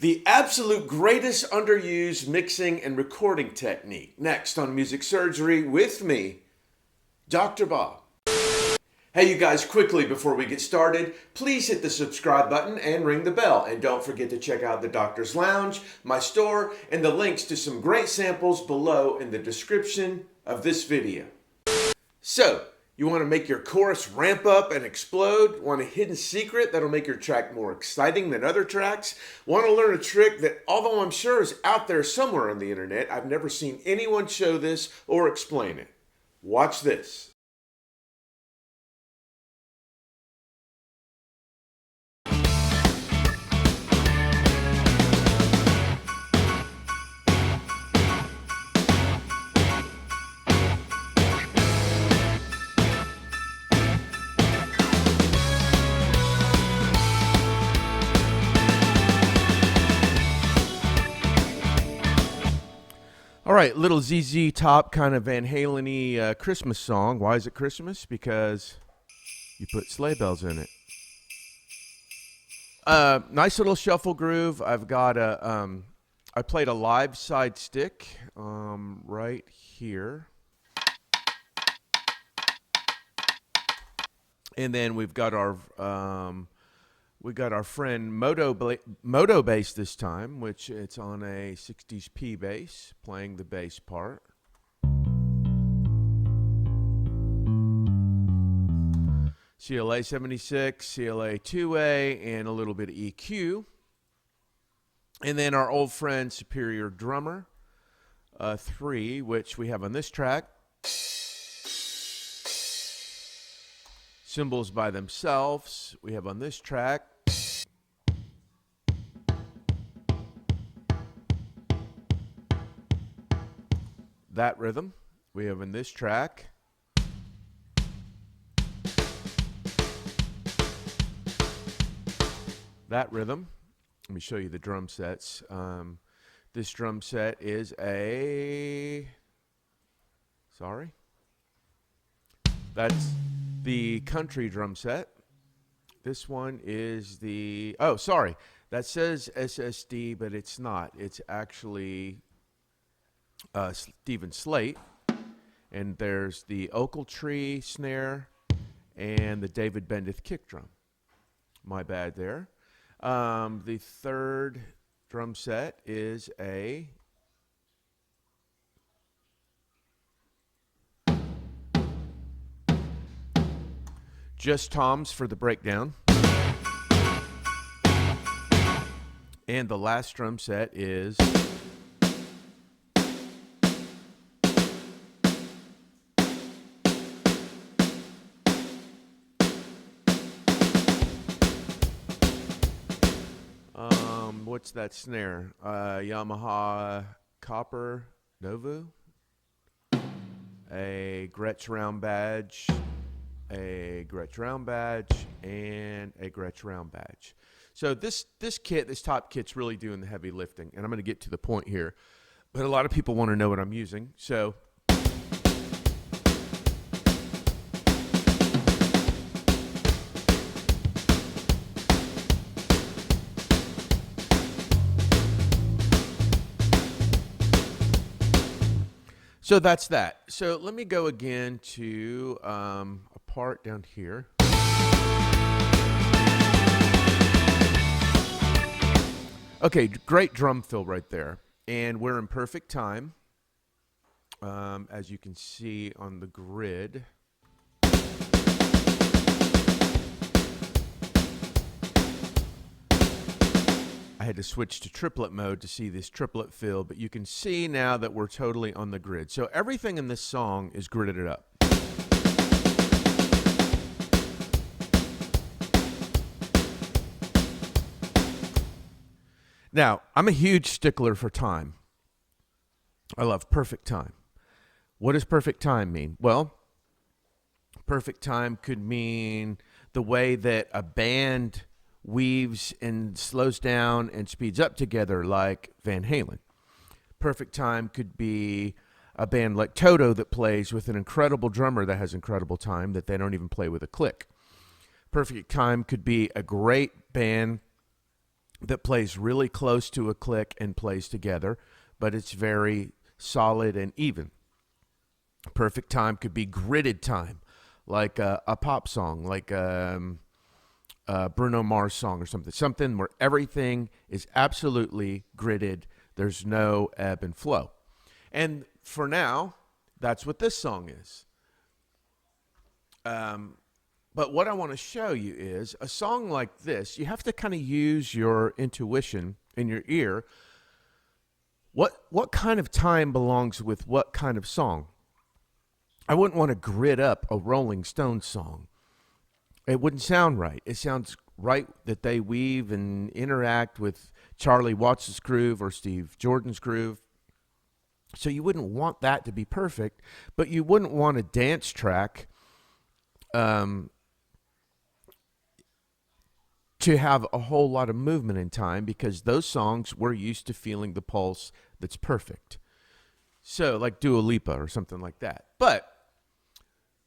The absolute greatest underused mixing and recording technique. Next on Music Surgery with me, Dr. Bob. Hey you guys, quickly before we get started, please hit the subscribe button and ring the bell. And don't forget to check out the Doctor's Lounge, my store, and the links to some great samples below in the description of this video. So, you want to make your chorus ramp up and explode? Want a hidden secret that'll make your track more exciting than other tracks? Want to learn a trick that, although I'm sure is out there somewhere on the internet, I've never seen anyone show this or explain it. Watch this. All right, little ZZ Top kind of Van Halen-y Christmas song. Why is it Christmas? Because you put sleigh bells in it. Nice little shuffle groove. I've got I played a live side stick right here. And then we've got our friend MODO Bass this time, which it's on a 60s P bass, playing the bass part. CLA 76, CLA 2A, and a little bit of EQ. And then our old friend Superior Drummer 3, which we have on this track. Cymbals by themselves, we have on this track. That rhythm we have in this track. That rhythm. Let me show you the drum sets. This drum set is that's the country drum set. This one is that says SSD, but it's not. It's actually Stephen Slate. And there's the Oakletree snare and the David Bendith kick drum. My bad there. The third drum set is a just toms for the breakdown. And the last drum set is what's that snare? Yamaha Copper Novu, a Gretsch round badge, a Gretsch round badge, and a Gretsch round badge. So this top kit's really doing the heavy lifting, and I'm going to get to the point here. But a lot of people want to know what I'm using, so that's that. So let me go again to a part down here. Okay, great drum fill right there. And we're in perfect time, as you can see on the grid. I had to switch to triplet mode to see this triplet fill, but you can see now that we're totally on the grid. So everything in this song is gridded up. Now, I'm a huge stickler for time. I love perfect time. What does perfect time mean? Well, perfect time could mean the way that a band weaves and slows down and speeds up together, like Van Halen. Perfect time could be a band like Toto that plays with an incredible drummer that has incredible time that they don't even play with a click. Perfect time could be a great band that plays really close to a click and plays together, but it's very solid and even. Perfect time could be gridded time, like a pop song, like Bruno Mars song or something where everything is absolutely gridded. There's no ebb and flow. And for now, that's what this song is. But what I want to show you is a song like this, you have to kind of use your intuition in your ear. What kind of time belongs with what kind of song? I wouldn't want to grid up a Rolling Stones song. It wouldn't sound right. It sounds right that they weave and interact with Charlie Watts' groove or Steve Jordan's groove. So you wouldn't want that to be perfect, but you wouldn't want a dance track to have a whole lot of movement in time, because those songs we're used to feeling the pulse that's perfect. So like Dua Lipa or something like that.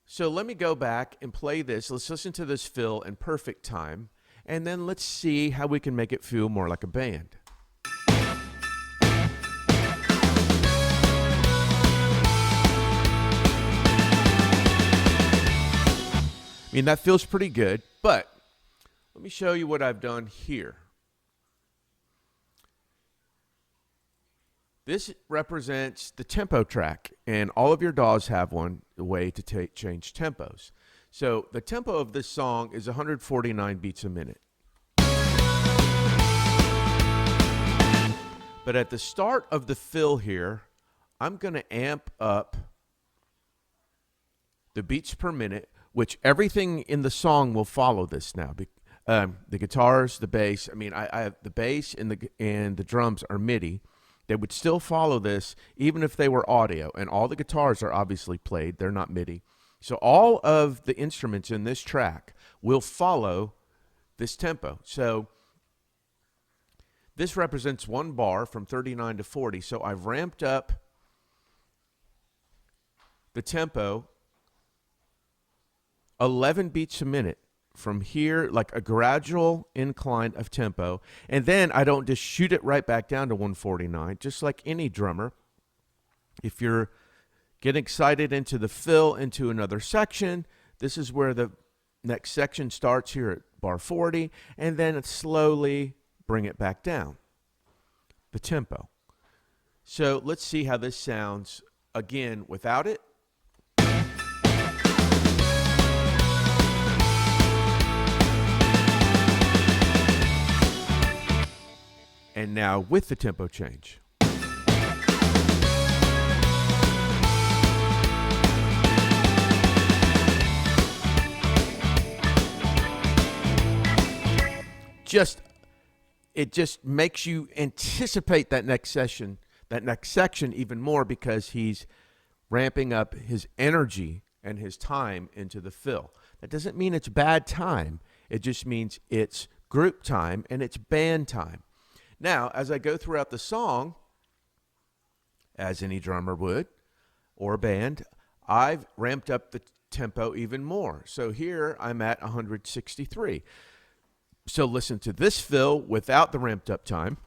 So let me go back and play this. Let's listen to this fill in perfect time, and then let's see how we can make it feel more like a band. I mean, that feels pretty good, but let me show you what I've done here. This represents the tempo track, and all of your DAWs have one, a way to change tempos. So the tempo of this song is 149 beats a minute. But at the start of the fill here, I'm going to amp up the beats per minute, which everything in the song will follow this now. The guitars, the bass, I have the bass and the drums are MIDI. They would still follow this even if they were audio, and all the guitars are obviously played. They're not MIDI. So all of the instruments in this track will follow this tempo. So this represents one bar from 39 to 40. So I've ramped up the tempo 11 beats a minute from here, like a gradual incline of tempo. And then I don't just shoot it right back down to 149, just like any drummer. If you're getting excited into the fill into another section, this is where the next section starts here at bar 40, and then it slowly bring it back down, the tempo. So let's see how this sounds again without it. And now with the tempo change. It just makes you anticipate that next section even more, because he's ramping up his energy and his time into the fill. That doesn't mean it's bad time. It just means it's group time and it's band time. Now, as I go throughout the song, as any drummer would, or band, I've ramped up the tempo even more. So here I'm at 163. So listen to this fill without the ramped up time.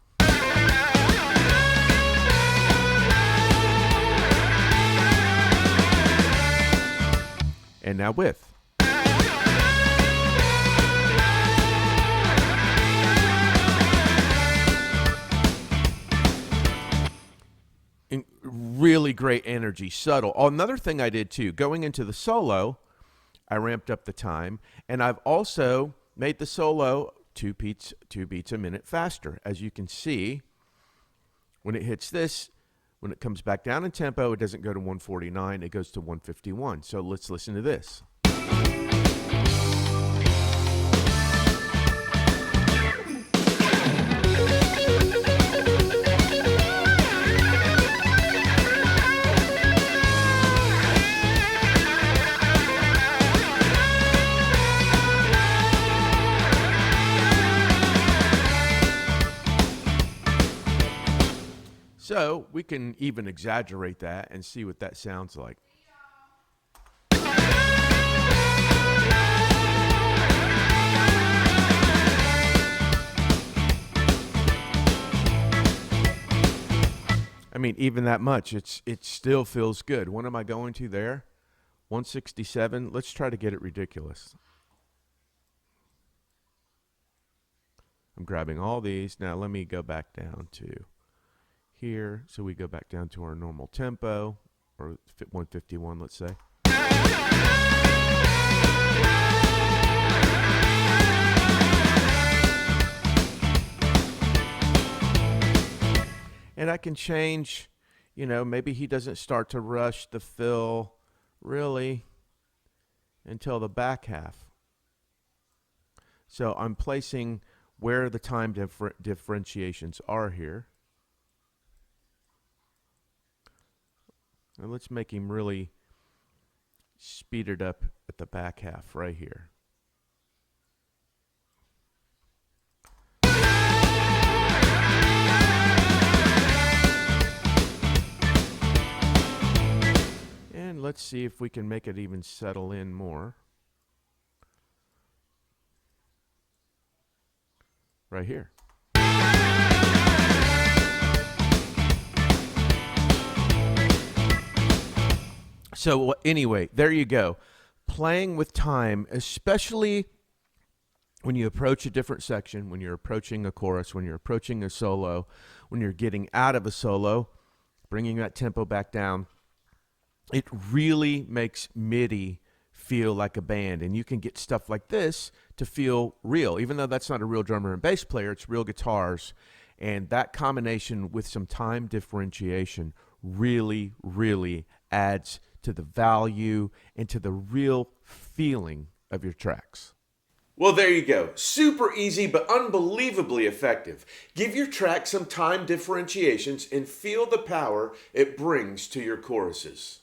And now with. Really great energy, subtle. Oh, another thing I did too, going into the solo, I ramped up the time, and I've also made the solo two beats a minute faster. As you can see, when it hits this, when it comes back down in tempo, it doesn't go to 149, it goes to 151. So let's listen to this. So we can even exaggerate that and see what that sounds like. I mean, even that much, it still feels good. What am I going to there? 167. Let's try to get it ridiculous. I'm grabbing all these. Now let me go back down to here. So we go back down to our normal tempo, or 151, let's say. And I can change, you know, maybe he doesn't start to rush the fill really until the back half. So I'm placing where the time differentiations are here. And let's make him really speed it up at the back half right here. And let's see if we can make it even settle in more. Right here. So anyway, there you go. Playing with time, especially when you approach a different section, when you're approaching a chorus, when you're approaching a solo, when you're getting out of a solo, bringing that tempo back down, it really makes MIDI feel like a band. And you can get stuff like this to feel real. Even though that's not a real drummer and bass player, it's real guitars. And that combination with some time differentiation really, really adds to the value and to the real feeling of your tracks. Well, there you go. Super easy, but unbelievably effective. Give your track some time differentiations and feel the power it brings to your choruses.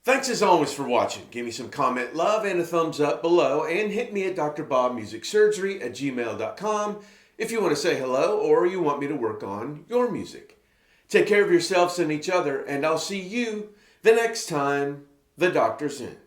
Thanks as always for watching. Give me some comment love and a thumbs up below, and hit me at drbobmusicsurgery@gmail.com if you want to say hello or you want me to work on your music. Take care of yourselves and each other, and I'll see you the next time the doctor's in.